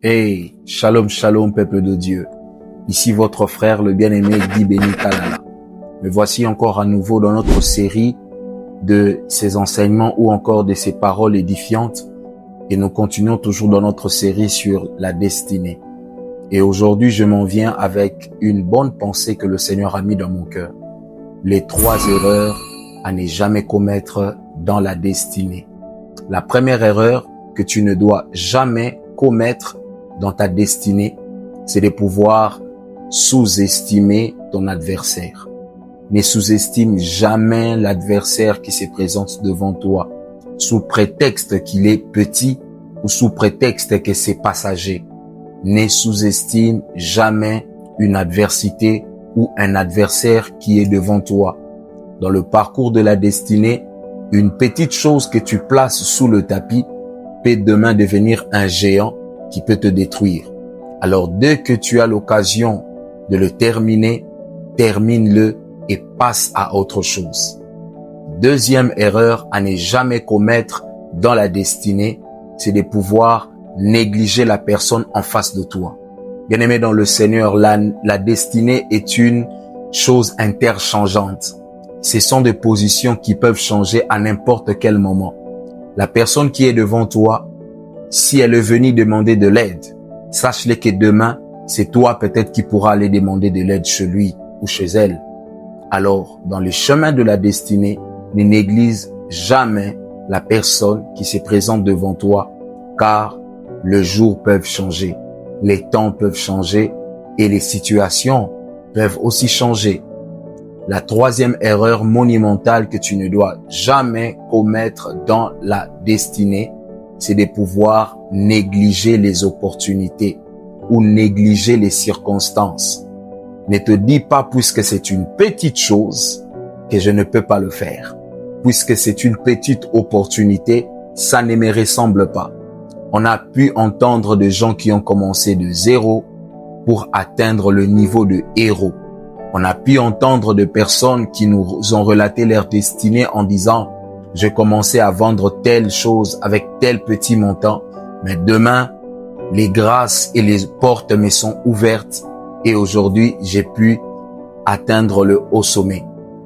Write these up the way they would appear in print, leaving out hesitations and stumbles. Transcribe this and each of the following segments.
Hey, shalom, shalom, peuple de Dieu. Ici votre frère, le bien-aimé Guy Béni Kalala. Me voici encore à nouveau dans notre série de ces enseignements ou encore de ces paroles édifiantes. Et nous continuons toujours dans notre série sur la destinée. Et aujourd'hui, je m'en viens avec une bonne pensée que le Seigneur a mis dans mon cœur. Les 3 erreurs à ne jamais commettre dans la destinée. La première erreur que tu ne dois jamais commettre dans ta destinée, c'est de pouvoir sous-estimer ton adversaire. Ne sous-estime jamais l'adversaire qui se présente devant toi, sous prétexte qu'il est petit ou sous prétexte que c'est passager. Ne sous-estime jamais une adversité ou un adversaire qui est devant toi. Dans le parcours de la destinée, une petite chose que tu places sous le tapis peut demain devenir un géant qui peut te détruire. Alors dès que tu as l'occasion de le terminer, termine-le et passe à autre chose. Deuxième erreur à ne jamais commettre dans la destinée, c'est de pouvoir négliger la personne en face de toi. Bien-aimé dans le Seigneur, la destinée est une chose interchangeante. Ce sont des positions qui peuvent changer à n'importe quel moment. La personne qui est devant toi, si elle est venue demander de l'aide, sache-le que demain, c'est toi peut-être qui pourras aller demander de l'aide chez lui ou chez elle. Alors, dans le chemin de la destinée, ne néglige jamais la personne qui se présente devant toi, car les jours peuvent changer, les temps peuvent changer et les situations peuvent aussi changer. La troisième erreur monumentale que tu ne dois jamais commettre dans la destinée, c'est de pouvoir négliger les opportunités ou négliger les circonstances. Ne te dis pas, puisque c'est une petite chose, que je ne peux pas le faire. Puisque c'est une petite opportunité, ça ne me ressemble pas. On a pu entendre de gens qui ont commencé de zéro pour atteindre le niveau de héros. On a pu entendre de personnes qui nous ont relaté leur destinée en disant « J'ai commencé à vendre telle chose avec tel petit montant, mais demain, les grâces et les portes me sont ouvertes et aujourd'hui, j'ai pu atteindre le haut sommet. »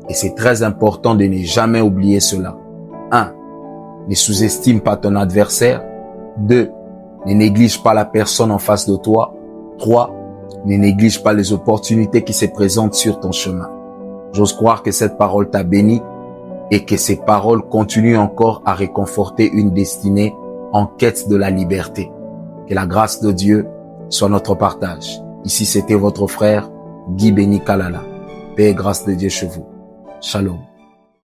Et c'est très important de ne jamais oublier cela. 1. Ne sous-estime pas ton adversaire. 2. Ne néglige pas la personne en face de toi. 3. Ne néglige pas les opportunités qui se présentent sur ton chemin. J'ose croire que cette parole t'a béni et que ces paroles continuent encore à réconforter une destinée en quête de la liberté. Que la grâce de Dieu soit notre partage. Ici, c'était votre frère Guy Béni Kalala. Paix et grâce de Dieu chez vous. Shalom.